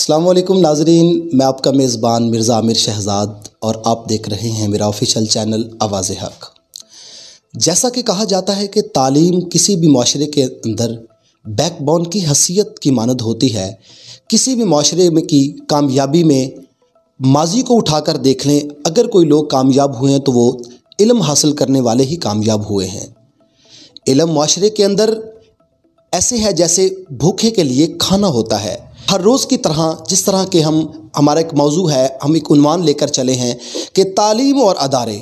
السلام علیکم ناظرین، میں آپ کا میزبان مرزا عامر شہزاد اور آپ دیکھ رہے ہیں میرا آفیشیل چینل آواز حق۔ جیسا کہ کہا جاتا ہے کہ تعلیم کسی بھی معاشرے کے اندر بیک بون کی حیثیت کی مانند ہوتی ہے۔ کسی بھی معاشرے میں کی کامیابی میں ماضی کو اٹھا کر دیکھ لیں، اگر کوئی لوگ کامیاب ہوئے ہیں تو وہ علم حاصل کرنے والے ہی کامیاب ہوئے ہیں۔ علم معاشرے کے اندر ایسے ہے جیسے بھوکے کے لیے کھانا ہوتا ہے۔ ہر روز کی طرح جس طرح کہ ہمارا ایک موضوع ہے، ہم ایک عنوان لے کر چلے ہیں کہ تعلیم اور ادارے۔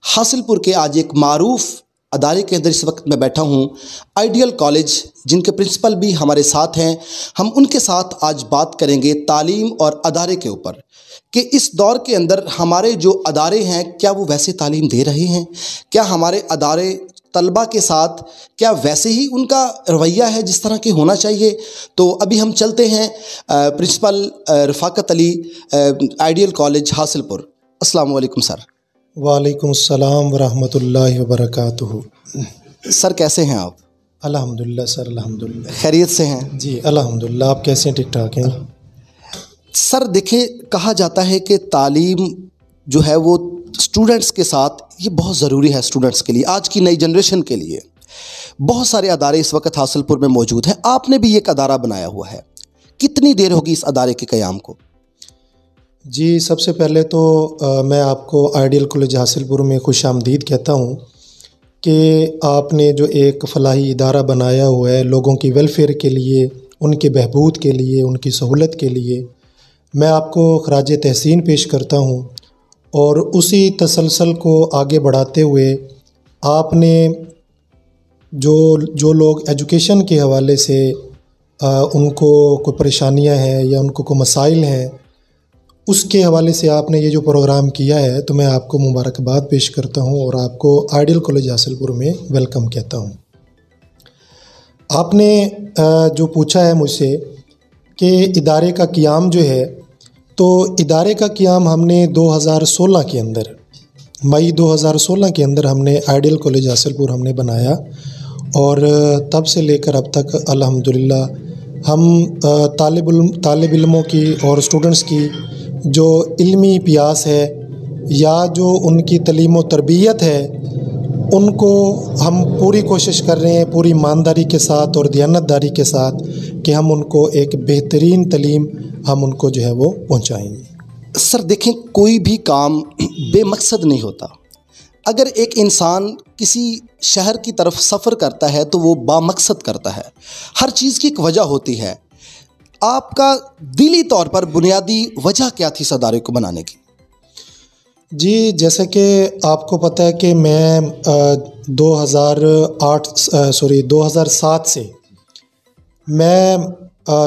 حاصل پور کے آج ایک معروف ادارے کے اندر اس وقت میں بیٹھا ہوں، آئیڈیل کالج، جن کے پرنسپل بھی ہمارے ساتھ ہیں۔ ہم ان کے ساتھ آج بات کریں گے تعلیم اور ادارے کے اوپر کہ اس دور کے اندر ہمارے جو ادارے ہیں کیا وہ ویسے تعلیم دے رہے ہیں؟ کیا ہمارے ادارے طلباء کے ساتھ کیا ویسے ہی ان کا رویہ ہے جس طرح کی ہونا چاہیے؟ تو ابھی ہم چلتے ہیں پرنسپل رفاقت علی، آئیڈیل کالج حاصل پور۔ السلام علیکم سر۔ وعلیکم السلام ورحمۃ اللہ وبرکاتہ۔ سر کیسے ہیں آپ؟ الحمدللہ سر، الحمدللہ خیریت سے ہیں؟ جی الحمدللہ، آپ کیسے ہیں؟ ٹھیک ٹھاک ہیں سر؟ دیکھیں، کہا جاتا ہے کہ تعلیم جو ہے وہ اسٹوڈنٹس کے ساتھ یہ بہت ضروری ہے۔ اسٹوڈنٹس کے لیے، آج کی نئی جنریشن کے لیے بہت سارے ادارے اس وقت حاصل پور میں موجود ہیں۔ آپ نے بھی ایک ادارہ بنایا ہوا ہے، کتنی دیر ہوگی اس ادارے کے قیام کو؟ جی، سب سے پہلے تو میں آپ کو آئیڈیل کالج حاصل پور میں خوش آمدید کہتا ہوں کہ آپ نے جو ایک فلاحی ادارہ بنایا ہوا ہے لوگوں کی ویلفیئر کے لیے، ان کے بہبود کے لیے، ان کی سہولت کے لیے، میں آپ کو خراج تحسین پیش کرتا ہوں۔ اور اسی تسلسل کو آگے بڑھاتے ہوئے آپ نے جو لوگ ایجوکیشن کے حوالے سے ان کو کوئی پریشانیاں ہیں یا ان کو کوئی مسائل ہیں، اس کے حوالے سے آپ نے یہ جو پروگرام کیا ہے، تو میں آپ کو مبارکباد پیش کرتا ہوں اور آپ کو آئیڈیل کالج حاصل پور میں ویلکم کہتا ہوں۔ آپ نے جو پوچھا ہے مجھ سے کہ ادارے کا قیام جو ہے، تو ادارے کا قیام ہم نے 2016 کے اندر، مئی 2016 کے اندر ہم نے آئیڈیل کالج حاصل پور ہم نے بنایا، اور تب سے لے کر اب تک الحمدللہ ہم طالب علموں کی اور اسٹوڈنٹس کی جو علمی پیاس ہے یا جو ان کی تعلیم و تربیت ہے، ان کو ہم پوری کوشش کر رہے ہیں، پوری ایمانداری کے ساتھ اور دیانتداری کے ساتھ، کہ ہم ان کو ایک بہترین تعلیم ہم ان کو جو ہے وہ پہنچائیں گے۔ سر دیکھیں، کوئی بھی کام بے مقصد نہیں ہوتا۔ اگر ایک انسان کسی شہر کی طرف سفر کرتا ہے تو وہ با مقصد کرتا ہے، ہر چیز کی ایک وجہ ہوتی ہے۔ آپ کا دلی طور پر بنیادی وجہ کیا تھی اس ادارے کو بنانے کی؟ جی، جیسے کہ آپ کو پتہ ہے کہ میں 2007 سے میں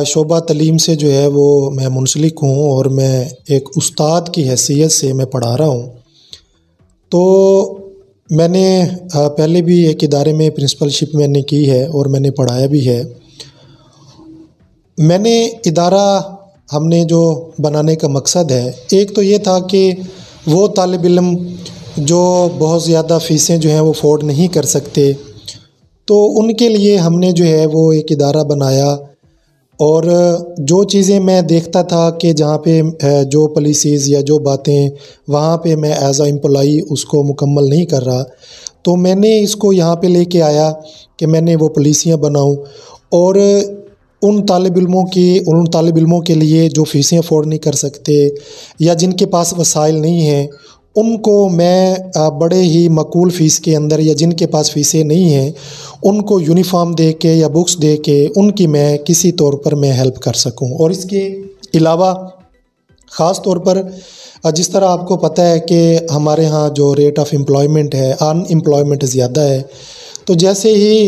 شعبہ تعلیم سے جو ہے وہ میں منسلک ہوں، اور میں ایک استاد کی حیثیت سے میں پڑھا رہا ہوں۔ تو میں نے پہلے بھی ایک ادارے میں پرنسپل شپ میں نے کی ہے اور میں نے پڑھایا بھی ہے۔ میں نے ادارہ ہم نے جو بنانے کا مقصد ہے، ایک تو یہ تھا کہ وہ طالب علم جو بہت زیادہ فیسیں جو ہیں وہ افورڈ نہیں کر سکتے، تو ان کے لیے ہم نے جو ہے وہ ایک ادارہ بنایا۔ اور جو چیزیں میں دیکھتا تھا کہ جہاں پہ جو پالیسیز یا جو باتیں وہاں پہ میں ایز اے امپلائی اس کو مکمل نہیں کر رہا، تو میں نے اس کو یہاں پہ لے کے آیا کہ میں نے وہ پالیسیاں بناؤں، اور ان طالب علموں کے لیے جو فیسیں افورڈ نہیں کر سکتے یا جن کے پاس وسائل نہیں ہیں، ان کو میں بڑے ہی معقول فیس کے اندر، یا جن کے پاس فیسیں نہیں ہیں ان کو یونیفارم دے کے یا بکس دے کے ان کی میں کسی طور پر میں ہیلپ کر سکوں۔ اور اس کے علاوہ خاص طور پر جس طرح آپ کو پتہ ہے کہ ہمارے ہاں جو ریٹ آف امپلائمنٹ ہے، ان امپلائمنٹ زیادہ ہے، تو جیسے ہی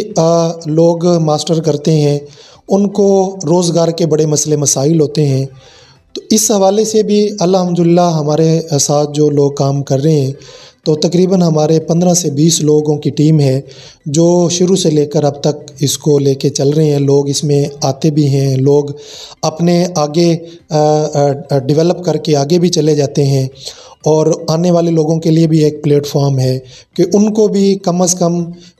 لوگ ماسٹر کرتے ہیں ان کو روزگار کے بڑے مسئلے مسائل ہوتے ہیں۔ تو اس حوالے سے بھی الحمدللہ ہمارے ساتھ جو لوگ کام کر رہے ہیں، تو تقریباً ہمارے 15 سے 20 لوگوں کی ٹیم ہے جو شروع سے لے کر اب تک اس کو لے کے چل رہے ہیں، لوگ اس میں آتے بھی ہیں، لوگ اپنے آگے ڈیولپ کر کے آگے بھی چلے جاتے ہیں، اور آنے والے لوگوں کے لیے بھی ایک پلیٹ فارم ہے کہ ان کو بھی کم از کم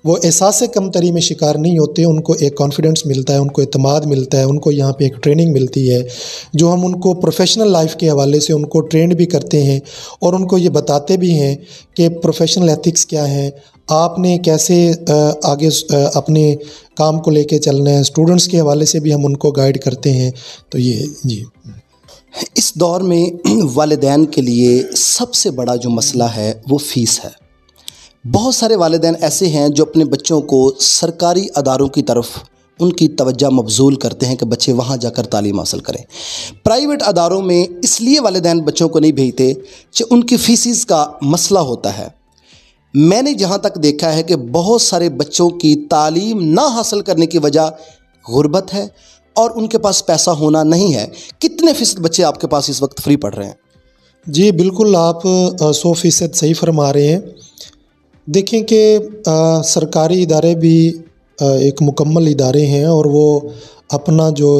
وہ احساس کمتری میں شکار نہیں ہوتے، ان کو ایک کانفیڈنس ملتا ہے، ان کو اعتماد ملتا ہے، ان کو یہاں پہ ایک ٹریننگ ملتی ہے جو ہم ان کو پروفیشنل لائف کے حوالے سے ان کو ٹرینڈ بھی کرتے ہیں، اور ان کو یہ بتاتے بھی ہیں کہ پروفیشنل ایتھکس کیا ہیں، آپ نے کیسے آگے اپنے کام کو لے کے چلنا ہے۔ اسٹوڈنٹس کے حوالے سے بھی ہم ان کو گائیڈ کرتے ہیں۔ تو یہ جی اس دور میں والدین کے لیے سب سے بڑا جو مسئلہ ہے وہ فیس ہے۔ بہت سارے والدین ایسے ہیں جو اپنے بچوں کو سرکاری اداروں کی طرف ان کی توجہ مبذول کرتے ہیں کہ بچے وہاں جا کر تعلیم حاصل کریں۔ پرائیویٹ اداروں میں اس لیے والدین بچوں کو نہیں بھیجتے کہ ان کی فیسز کا مسئلہ ہوتا ہے۔ میں نے جہاں تک دیکھا ہے کہ بہت سارے بچوں کی تعلیم نہ حاصل کرنے کی وجہ غربت ہے اور ان کے پاس پیسہ ہونا نہیں ہے۔ کتنے فیصد بچے آپ کے پاس اس وقت فری پڑھ رہے ہیں؟ جی بالکل، آپ 100% صحیح فرما رہے ہیں۔ دیکھیں کہ سرکاری ادارے بھی ایک مکمل ادارے ہیں، اور وہ اپنا جو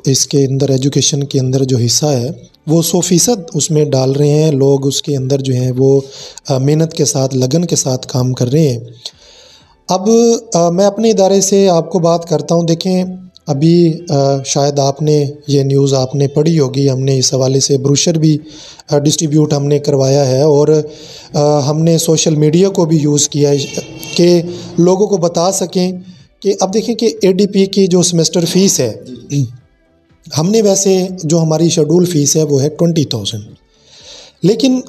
اس کے اندر ایجوکیشن کے اندر جو حصہ ہے وہ 100% اس میں ڈال رہے ہیں، لوگ اس کے اندر جو ہیں وہ محنت کے ساتھ لگن کے ساتھ کام کر رہے ہیں۔ اب میں اپنے ادارے سے آپ کو بات کرتا ہوں۔ دیکھیں ابھی شاید آپ نے یہ نیوز آپ نے پڑھی ہوگی، ہم نے اس حوالے سے بروشر بھی ڈسٹریبیوٹ ہم نے کروایا ہے، اور ہم نے سوشل میڈیا کو بھی یوز کیا ہے کہ لوگوں کو بتا سکیں کہ اب دیکھیں کہ ADP کی جو سیمسٹر فیس ہے، ہم نے ویسے جو ہماری شیڈول فیس ہے وہ ہے 20,000، لیکن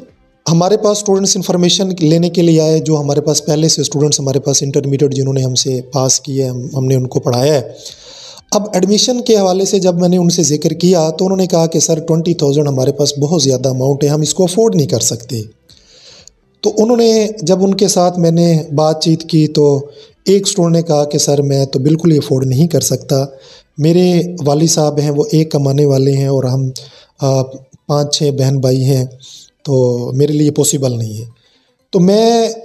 ہمارے پاس اسٹوڈنٹس انفارمیشن لینے کے لیے آئے جو ہمارے پاس پہلے سے اسٹوڈنٹس ہمارے پاس انٹرمیڈیٹ جنہوں نے ہم سے پاس کیے، ہم نے ان کو پڑھایا ہے۔ اب ایڈمیشن کے حوالے سے جب میں نے ان سے ذکر کیا تو انہوں نے کہا کہ سر 20,000 ہمارے پاس بہت زیادہ اماؤنٹ ہے، ہم اس کو افورڈ نہیں کر سکتے۔ تو انہوں نے جب ان کے ساتھ میں نے بات چیت کی تو ایک اسٹوڈنٹ نے کہا کہ سر میں تو بالکل ہی افورڈ نہیں کر سکتا، میرے والد صاحب ہیں وہ ایک کمانے والے ہیں اور ہم 5-6 بہن بھائی ہیں، تو میرے لیے پاسبل نہیں ہے۔ تو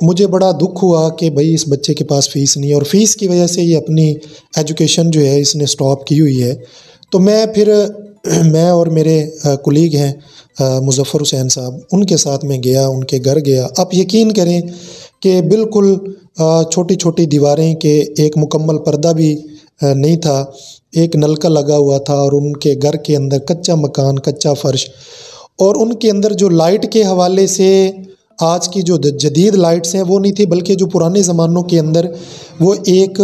مجھے بڑا دکھ ہوا کہ بھائی اس بچے کے پاس فیس نہیں ہے، اور فیس کی وجہ سے یہ اپنی ایجوکیشن جو ہے اس نے سٹاپ کی ہوئی ہے۔ تو میں اور میرے کولیگ ہیں مظفر حسین صاحب، ان کے ساتھ میں گیا، ان کے گھر گیا۔ آپ یقین کریں کہ بالکل چھوٹی چھوٹی دیواریں کے ایک مکمل پردہ بھی نہیں تھا، ایک نلکا لگا ہوا تھا، اور ان کے گھر کے اندر کچا مکان، کچا فرش، اور ان کے اندر جو لائٹ کے حوالے سے آج کی جو جدید لائٹس ہیں وہ نہیں تھی، بلکہ جو پرانے زمانوں کے اندر وہ ایک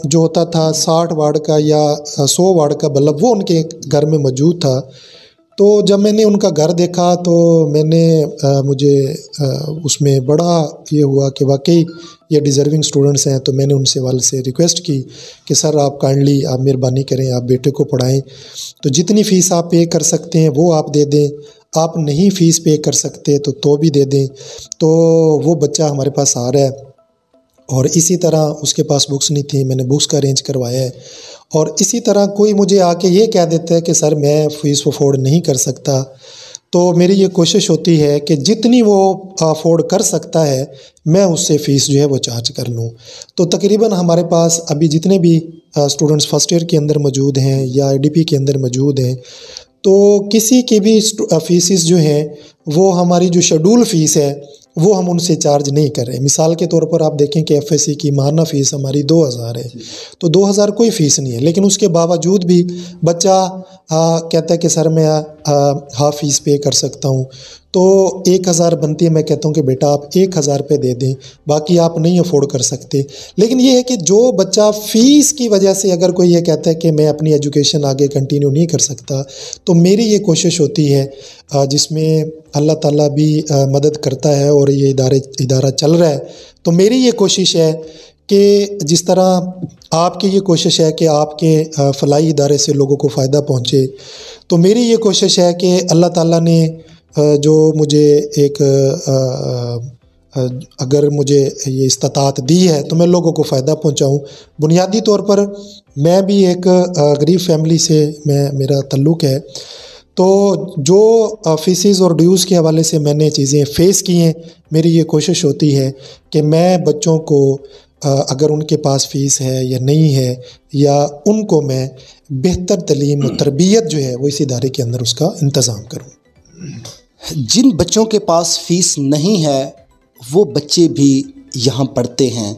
جو ہوتا تھا 60 واٹ کا یا 100 واٹ کا بلب وہ ان کے گھر میں موجود تھا۔ تو جب میں نے ان کا گھر دیکھا تو مجھے اس میں بڑا یہ ہوا کہ واقعی یہ ڈیزرونگ اسٹوڈنٹس ہیں۔ تو میں نے ان سے والد سے ریکویسٹ کی کہ سر آپ کائنڈلی آپ مہربانی کریں، آپ بیٹے کو پڑھائیں، تو جتنی فیس آپ پے کر سکتے ہیں وہ آپ دے دیں، آپ نہیں فیس پے کر سکتے تو بھی دے دیں۔ تو وہ بچہ ہمارے پاس آ رہا ہے، اور اسی طرح اس کے پاس بکس نہیں تھیں، میں نے بکس کا ارینج کروایا ہے۔ اور اسی طرح کوئی مجھے آ کے یہ کہہ دیتا ہے کہ سر میں فیس افورڈ نہیں کر سکتا، تو میری یہ کوشش ہوتی ہے کہ جتنی وہ افورڈ کر سکتا ہے میں اس سے فیس جو ہے وہ چارج کر لوں۔ تو تقریباً ہمارے پاس ابھی جتنے بھی اسٹوڈنٹس فرسٹ ایئر کے اندر موجود ہیں یا ADP کے اندر موجود ہیں، تو کسی کی بھی فیسز جو ہیں وہ ہماری جو شیڈول فیس ہے وہ ہم ان سے چارج نہیں کر رہے۔ مثال کے طور پر آپ دیکھیں کہ FSC کی ماہانہ فیس ہماری 2,000 ہے، تو 2,000 کوئی فیس نہیں ہے، لیکن اس کے باوجود بھی بچہ کہتا ہے کہ سر میں ہاف فیس پے کر سکتا ہوں، تو 1,000 بنتی ہے، میں کہتا ہوں کہ بیٹا آپ 1,000 پہ دے دیں، باقی آپ نہیں افورڈ کر سکتے۔ لیکن یہ ہے کہ جو بچہ فیس کی وجہ سے اگر کوئی یہ کہتا ہے کہ میں اپنی ایجوکیشن آگے کنٹینیو نہیں کر سکتا، تو میری یہ کوشش ہوتی ہے جس میں اللہ تعالیٰ بھی مدد کرتا ہے اور یہ ادارہ چل رہا ہے، تو میری یہ کوشش ہے کہ جس طرح آپ کی یہ کوشش ہے کہ آپ کے فلاحی ادارے سے لوگوں کو فائدہ پہنچے، تو میری یہ کوشش ہے کہ اللہ تعالیٰ نے جو مجھے ایک اگر مجھے یہ استطاعت دی ہے تو میں لوگوں کو فائدہ پہنچاؤں۔ بنیادی طور پر میں بھی ایک غریب فیملی سے میرا تعلق ہے، تو جو فیسز اور ڈیوز کے حوالے سے میں نے چیزیں فیس کی ہیں، میری یہ کوشش ہوتی ہے کہ میں بچوں کو اگر ان کے پاس فیس ہے یا نہیں ہے، یا ان کو میں بہتر تعلیم و تربیت جو ہے وہ اس ادارے کے اندر اس کا انتظام کروں۔ جن بچوں کے پاس فیس نہیں ہے وہ بچے بھی یہاں پڑھتے ہیں۔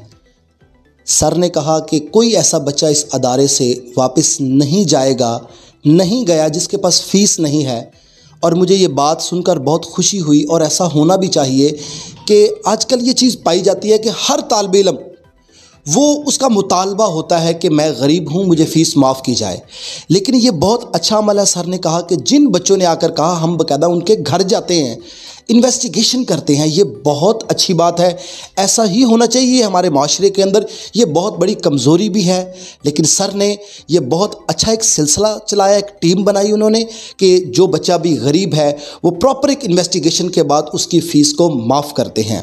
سر نے کہا کہ کوئی ایسا بچہ اس ادارے سے واپس نہیں جائے گا، نہیں گیا جس کے پاس فیس نہیں ہے، اور مجھے یہ بات سن کر بہت خوشی ہوئی، اور ایسا ہونا بھی چاہیے کہ آج کل یہ چیز پائی جاتی ہے کہ ہر طالب علم وہ اس کا مطالبہ ہوتا ہے کہ میں غریب ہوں، مجھے فیس معاف کی جائے، لیکن یہ بہت اچھا عمل ہے۔ سر نے کہا کہ جن بچوں نے آ کر کہا ہم باقاعدہ ان کے گھر جاتے ہیں، انویسٹیگیشن کرتے ہیں، یہ بہت اچھی بات ہے، ایسا ہی ہونا چاہیے ہمارے معاشرے کے اندر۔ یہ بہت بڑی کمزوری بھی ہے، لیکن سر نے یہ بہت اچھا ایک سلسلہ چلایا، ایک ٹیم بنائی انہوں نے کہ جو بچہ بھی غریب ہے وہ پراپر ایک انویسٹیگیشن کے بعد اس کی فیس کو معاف کرتے ہیں۔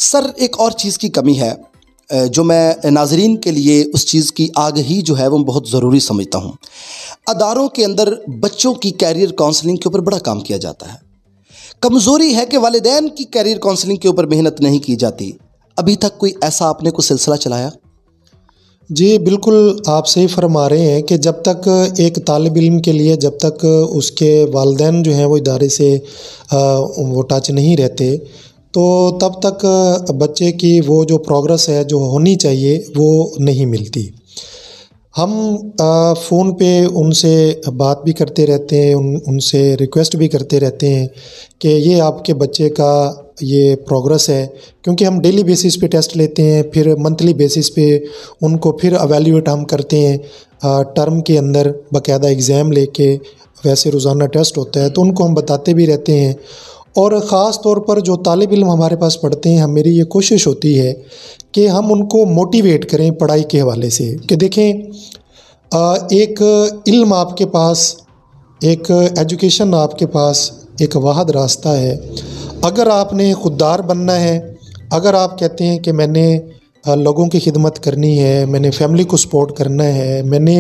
سر ایک اور چیز کی کمی ہے جو میں ناظرین کے لیے اس چیز کی آگہی جو ہے وہ بہت ضروری سمجھتا ہوں۔ اداروں کے اندر بچوں کی کیریئر کاؤنسلنگ کے اوپر بڑا کام کیا جاتا ہے۔ کمزوری ہے کہ والدین کی کیریئر کاؤنسلنگ کے اوپر محنت نہیں کی جاتی۔ ابھی تک کوئی ایسا آپ نے کوئی سلسلہ چلایا؟ جی بالکل، آپ صحیح فرما رہے ہیں کہ جب تک ایک طالب علم کے لیے جب تک اس کے والدین جو ہیں وہ ادارے سے وہ ٹچ نہیں رہتے، تو تب تک بچے کی وہ جو پروگرس ہے جو ہونی چاہیے وہ نہیں ملتی۔ ہم فون پہ ان سے بات بھی کرتے رہتے ہیں، ان سے ریکویسٹ بھی کرتے رہتے ہیں کہ یہ آپ کے بچے کا یہ پروگرس ہے، کیونکہ ہم ڈیلی بیسس پہ ٹیسٹ لیتے ہیں، پھر منتھلی بیسس پہ ان کو پھر ایویلیویٹ ہم کرتے ہیں، ٹرم کے اندر باقاعدہ ایگزام لے کے، ویسے روزانہ ٹیسٹ ہوتا ہے تو ان کو ہم بتاتے بھی رہتے ہیں۔ اور خاص طور پر جو طالب علم ہمارے پاس پڑھتے ہیں، میری یہ کوشش ہوتی ہے کہ ہم ان کو موٹیویٹ کریں پڑھائی کے حوالے سے، کہ دیکھیں ایک علم آپ کے پاس، ایک ایجوکیشن آپ کے پاس ایک واحد راستہ ہے۔ اگر آپ نے خوددار بننا ہے، اگر آپ کہتے ہیں کہ میں نے لوگوں کی خدمت کرنی ہے، میں نے فیملی کو سپورٹ کرنا ہے، میں نے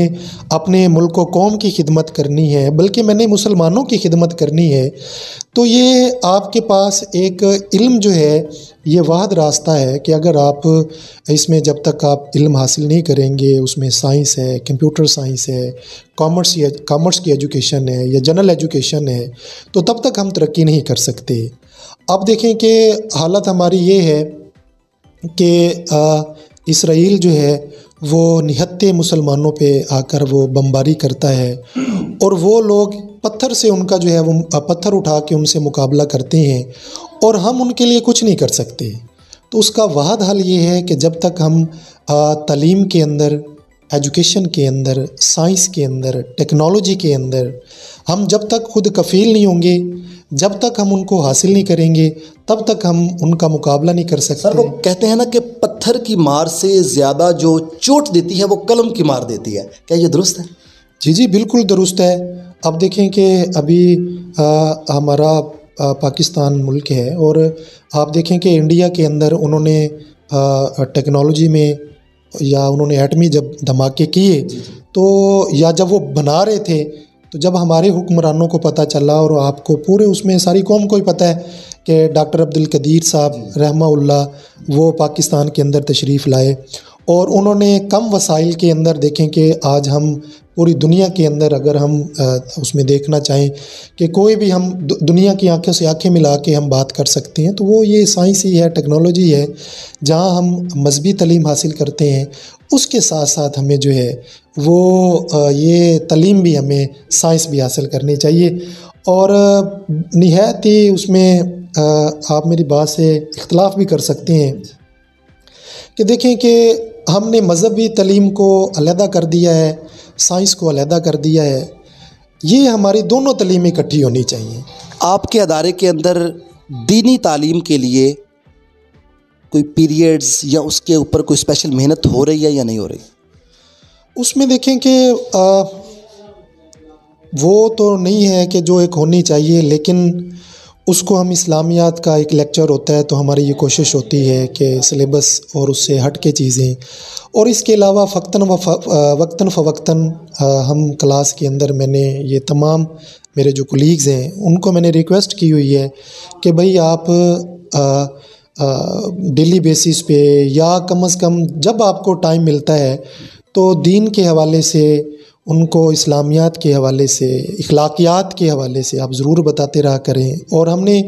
اپنے ملک و قوم کی خدمت کرنی ہے، بلکہ میں نے مسلمانوں کی خدمت کرنی ہے، تو یہ آپ کے پاس ایک علم جو ہے یہ واحد راستہ ہے کہ اگر آپ اس میں جب تک آپ علم حاصل نہیں کریں گے، اس میں سائنس ہے، کمپیوٹر سائنس ہے، کامرس کی ایجوکیشن ہے یا جنرل ایجوکیشن ہے، تو تب تک ہم ترقی نہیں کر سکتے۔ اب دیکھیں کہ حالت ہماری یہ ہے کہ اسرائیل جو ہے وہ نہتے مسلمانوں پہ آ کر وہ بمباری کرتا ہے، اور وہ لوگ پتھر سے ان کا جو ہے وہ پتھر اٹھا کے ان سے مقابلہ کرتے ہیں، اور ہم ان کے لیے کچھ نہیں کر سکتے۔ تو اس کا واحد حل یہ ہے کہ جب تک ہم تعلیم کے اندر، ایجوکیشن کے اندر، سائنس کے اندر، ٹیکنالوجی کے اندر ہم جب تک خود کفیل نہیں ہوں گے، جب تک ہم ان کو حاصل نہیں کریں گے، تب تک ہم ان کا مقابلہ نہیں کر سکتے۔ سر وہ کہتے ہیں نا کہ پتھر کی مار سے زیادہ جو چوٹ دیتی ہے وہ قلم کی مار دیتی ہے، کیا یہ درست ہے؟ جی جی بالکل درست ہے۔ اب دیکھیں کہ ابھی ہمارا پاکستان ملک ہے، اور آپ دیکھیں کہ انڈیا کے اندر انہوں نے ٹیکنالوجی میں، یا انہوں نے ایٹمی جب دھماکے کیے تو، یا جب وہ بنا رہے تھے، تو جب ہمارے حکمرانوں کو پتہ چلا، اور آپ کو پورے اس میں ساری قوم کو ہی پتہ ہے کہ ڈاکٹر عبدالقدیر صاحب رحمہ اللہ وہ پاکستان کے اندر تشریف لائے، اور انہوں نے کم وسائل کے اندر، دیکھیں کہ آج ہم پوری دنیا کے اندر اگر ہم اس میں دیکھنا چاہیں کہ کوئی بھی ہم دنیا کی آنکھوں سے آنکھیں ملا کے ہم بات کر سکتے ہیں، تو وہ یہ سائنس ہی ہے، ٹیکنالوجی ہے، جہاں ہم مذہبی تعلیم حاصل کرتے ہیں، اس کے ساتھ ساتھ ہمیں جو ہے وہ یہ تعلیم بھی، ہمیں سائنس بھی حاصل کرنی چاہیے۔ اور نہایت ہی اس میں آپ میری بات سے اختلاف بھی کر سکتے ہیں کہ دیکھیں کہ ہم نے مذہبی تعلیم کو علیحدہ کر دیا ہے، سائنس کو علیحدہ کر دیا ہے، یہ ہماری دونوں تعلیمیں اکٹھی ہونی چاہیے۔ آپ کے ادارے کے اندر دینی تعلیم کے لیے کوئی پیریڈز یا اس کے اوپر کوئی اسپیشل محنت ہو رہی ہے یا نہیں ہو رہی؟ اس میں دیکھیں کہ وہ تو نہیں ہے کہ جو ایک ہونی چاہیے، لیکن اس کو ہم اسلامیات کا ایک لیکچر ہوتا ہے تو ہماری یہ کوشش ہوتی ہے کہ سلیبس اور اس سے ہٹ کے چیزیں، اور اس کے علاوہ وقتاً فوقتاً ہم کلاس کے اندر، میں نے یہ تمام میرے جو کولیگز ہیں ان کو میں نے ریکویسٹ کی ہوئی ہے کہ بھئی آپ ڈیلی بیسس پہ یا کم از کم جب آپ کو ٹائم ملتا ہے تو دین کے حوالے سے ان کو اسلامیات کے حوالے سے اخلاقیات کے حوالے سے آپ ضرور بتاتے رہا کریں. اور ہم نے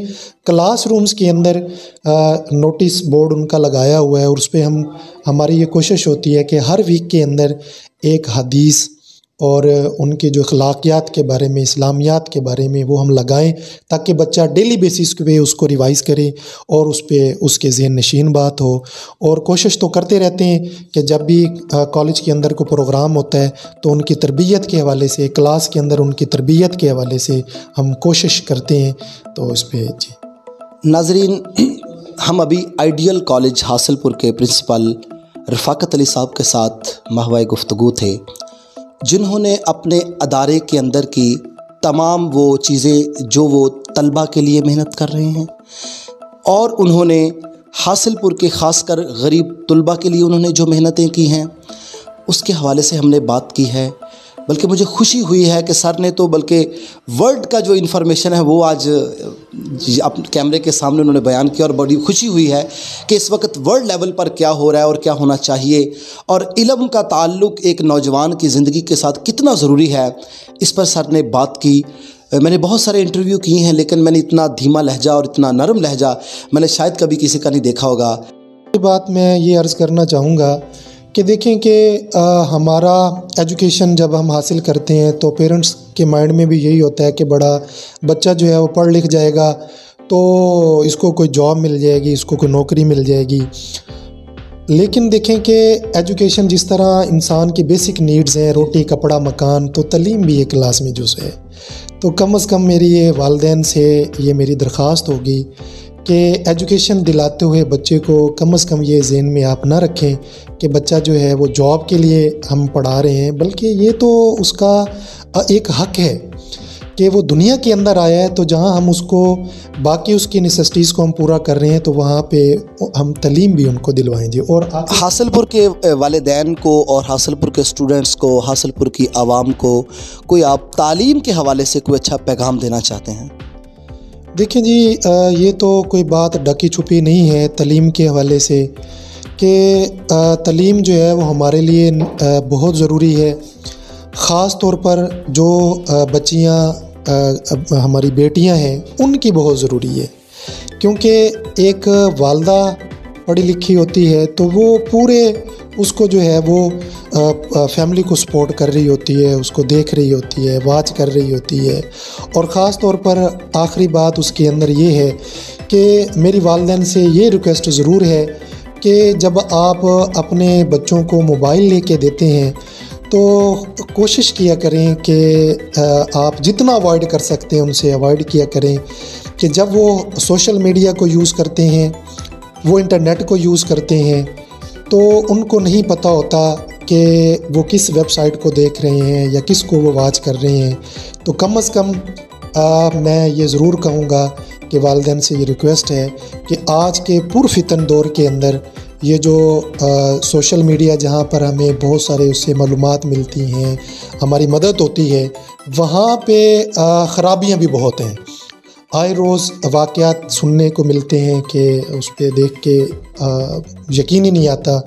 کلاس رومز کے اندر نوٹس بورڈ ان کا لگایا ہوا ہے اور اس پہ ہماری یہ کوشش ہوتی ہے کہ ہر ویک کے اندر ایک حدیث اور ان کے جو اخلاقیات کے بارے میں اسلامیات کے بارے میں وہ ہم لگائیں تاکہ بچہ ڈیلی بیسس پہ اس کو ریوائز کرے اور اس پہ اس کے ذہن نشین بات ہو. اور کوشش تو کرتے رہتے ہیں کہ جب بھی کالج کے اندر کوئی پروگرام ہوتا ہے تو ان کی تربیت کے حوالے سے کلاس کے اندر ان کی تربیت کے حوالے سے ہم کوشش کرتے ہیں. تو اس پہ جی ناظرین، ہم ابھی آئیڈیل کالج حاصل پور کے پرنسپل رفاقت علی صاحب کے ساتھ مہوائے گفتگو تھے، جنہوں نے اپنے ادارے کے اندر کی تمام وہ چیزیں جو وہ طلباء کے لیے محنت کر رہے ہیں اور انہوں نے حاصل پور کے خاص کر غریب طلباء کے لیے انہوں نے جو محنتیں کی ہیں اس کے حوالے سے ہم نے بات کی ہے. بلکہ مجھے خوشی ہوئی ہے کہ سر نے تو بلکہ ورلڈ کا جو انفارمیشن ہے وہ آج کیمرے کے سامنے انہوں نے بیان کیا، اور بڑی خوشی ہوئی ہے کہ اس وقت ورلڈ لیول پر کیا ہو رہا ہے اور کیا ہونا چاہیے، اور علم کا تعلق ایک نوجوان کی زندگی کے ساتھ کتنا ضروری ہے، اس پر سر نے بات کی. میں نے بہت سارے انٹرویو کیے ہیں لیکن میں نے اتنا دھیما لہجہ اور اتنا نرم لہجہ میں نے شاید کبھی کسی کا نہیں دیکھا ہوگا. یہ بات میں یہ عرض کرنا چاہوں گا کہ دیکھیں کہ ہمارا ایجوکیشن جب ہم حاصل کرتے ہیں تو پیرنٹس کے مائنڈ میں بھی یہی ہوتا ہے کہ بڑا بچہ جو ہے وہ پڑھ لکھ جائے گا تو اس کو کوئی جاب مل جائے گی، اس کو کوئی نوکری مل جائے گی. لیکن دیکھیں کہ ایجوکیشن جس طرح انسان کی بیسک نیڈز ہیں، روٹی کپڑا مکان، تو تعلیم بھی ایک لازمی جز ہے. تو کم از کم میری یہ والدین سے یہ میری درخواست ہوگی کہ ایجوکیشن دلاتے ہوئے بچے کو کم از کم یہ ذہن میں آپ نہ رکھیں کہ بچہ جو ہے وہ جاب کے لیے ہم پڑھا رہے ہیں، بلکہ یہ تو اس کا ایک حق ہے کہ وہ دنیا کے اندر آیا ہے. تو جہاں ہم اس کو باقی اس کی نیسیسٹیز کو ہم پورا کر رہے ہیں تو وہاں پہ ہم تعلیم بھی ان کو دلوائیں گے. اور حاصل پور کے والدین کو اور حاصل پور کے اسٹوڈنٹس کو، حاصل پور کی عوام کو کوئی آپ تعلیم کے حوالے سے کوئی اچھا پیغام دینا چاہتے ہیں؟ دیکھیں جی، یہ تو کوئی بات ڈھکی چھپی نہیں ہے تعلیم کے حوالے سے کہ تعلیم جو ہے وہ ہمارے لیے بہت ضروری ہے. خاص طور پر جو بچیاں ہماری بیٹیاں ہیں ان کی بہت ضروری ہے، کیونکہ ایک والدہ پڑھی لکھی ہوتی ہے تو وہ پورے اس کو جو ہے وہ فیملی کو سپورٹ کر رہی ہوتی ہے، اس کو دیکھ رہی ہوتی ہے، واچ کر رہی ہوتی ہے. اور خاص طور پر آخری بات اس کے اندر یہ ہے کہ میری والدین سے یہ ریکویسٹ ضرور ہے کہ جب آپ اپنے بچوں کو موبائل لے کے دیتے ہیں تو کوشش کیا کریں کہ آپ جتنا اوائڈ کر سکتے ہیں ان سے اوائڈ کیا کریں. کہ جب وہ سوشل میڈیا کو یوز کرتے ہیں، وہ انٹرنیٹ کو یوز کرتے ہیں، تو ان کو نہیں پتہ ہوتا کہ وہ کس ویب سائٹ کو دیکھ رہے ہیں یا کس کو وہ واچ کر رہے ہیں. تو کم از کم میں یہ ضرور کہوں گا کہ والدین سے یہ ریکویسٹ ہے کہ آج کے پرفتن دور کے اندر یہ جو سوشل میڈیا جہاں پر ہمیں بہت سارے اس سے معلومات ملتی ہیں، ہماری مدد ہوتی ہے، وہاں پہ خرابیاں بھی بہت ہیں. آئے روز واقعات سننے کو ملتے ہیں کہ اس پہ دیکھ کے یقین ہی نہیں آتا.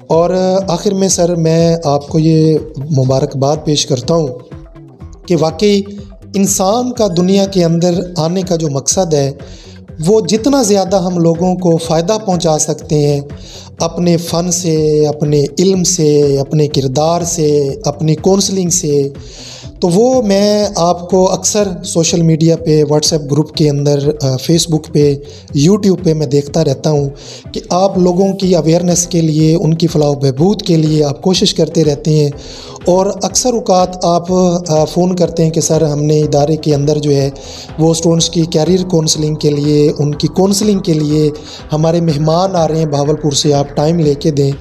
اور آخر میں سر میں آپ کو یہ مبارکباد پیش کرتا ہوں کہ واقعی انسان کا دنیا کے اندر آنے کا جو مقصد ہے وہ جتنا زیادہ ہم لوگوں کو فائدہ پہنچا سکتے ہیں اپنے فن سے، اپنے علم سے، اپنے کردار سے، اپنی کونسلنگ سے، تو وہ میں آپ کو اکثر سوشل میڈیا پہ، واٹس ایپ گروپ کے اندر، فیس بک پہ، یوٹیوب پہ میں دیکھتا رہتا ہوں کہ آپ لوگوں کی اویئرنیس کے لیے، ان کی فلاح و بہبود کے لیے آپ کوشش کرتے رہتے ہیں. اور اکثر اوقات آپ فون کرتے ہیں کہ سر ہم نے ادارے کے اندر جو ہے وہ اسٹوڈنٹس کی کیریئر کونسلنگ کے لیے، ان کی کونسلنگ کے لیے ہمارے مہمان آ رہے ہیں بہاولپور سے، آپ ٹائم لے کے دیں.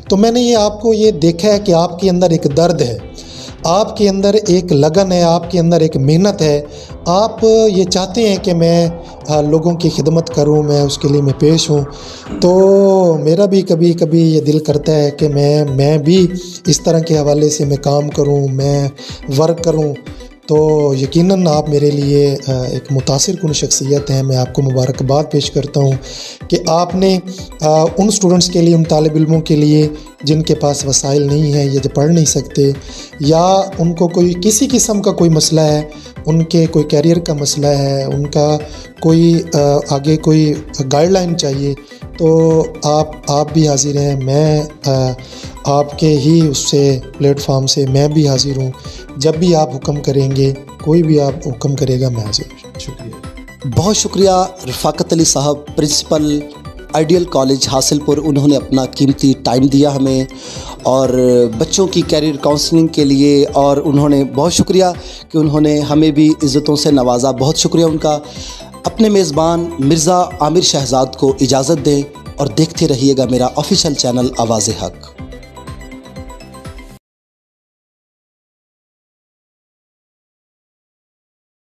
تو میں نے یہ آپ کو یہ دیکھا ہے کہ آپ کے اندر ایک درد ہے، آپ کے اندر ایک لگن ہے، آپ کے اندر ایک محنت ہے. آپ یہ چاہتے ہیں کہ میں لوگوں کی خدمت کروں، میں اس کے لیے میں پیش ہوں. تو میرا بھی کبھی کبھی یہ دل کرتا ہے کہ میں بھی اس طرح کے حوالے سے میں کام کروں، میں ورک کروں. تو یقیناً آپ میرے لیے ایک متاثر کن شخصیت ہیں. میں آپ کو مبارکباد پیش کرتا ہوں کہ آپ نے ان اسٹوڈنٹس کے لیے، ان طالب علموں کے لیے جن کے پاس وسائل نہیں ہیں یا جو پڑھ نہیں سکتے، یا ان کو کوئی کسی قسم کا کوئی مسئلہ ہے، ان کے کوئی کیریئر کا مسئلہ ہے، ان کا کوئی آگے کوئی گائیڈ لائن چاہیے، تو آپ بھی حاضر ہیں. میں آپ کے ہی اس سے پلیٹ فارم سے میں بھی حاضر ہوں. جب بھی آپ حکم کریں گے، کوئی بھی آپ حکم کرے گا، میں حاضر ہوں. شکریہ. بہت شکریہ رفاقت علی صاحب، پرنسپل آئیڈیل کالج حاصل پور. انہوں نے اپنا قیمتی ٹائم دیا ہمیں اور بچوں کی کیریئر کاؤنسلنگ کے لیے، اور انہوں نے بہت شکریہ کہ انہوں نے ہمیں بھی عزتوں سے نوازا. بہت شکریہ ان کا. اپنے میزبان مرزا عامر شہزاد کو اجازت دیں اور دیکھتے رہیے گا میرا آفیشیل چینل آواز حق.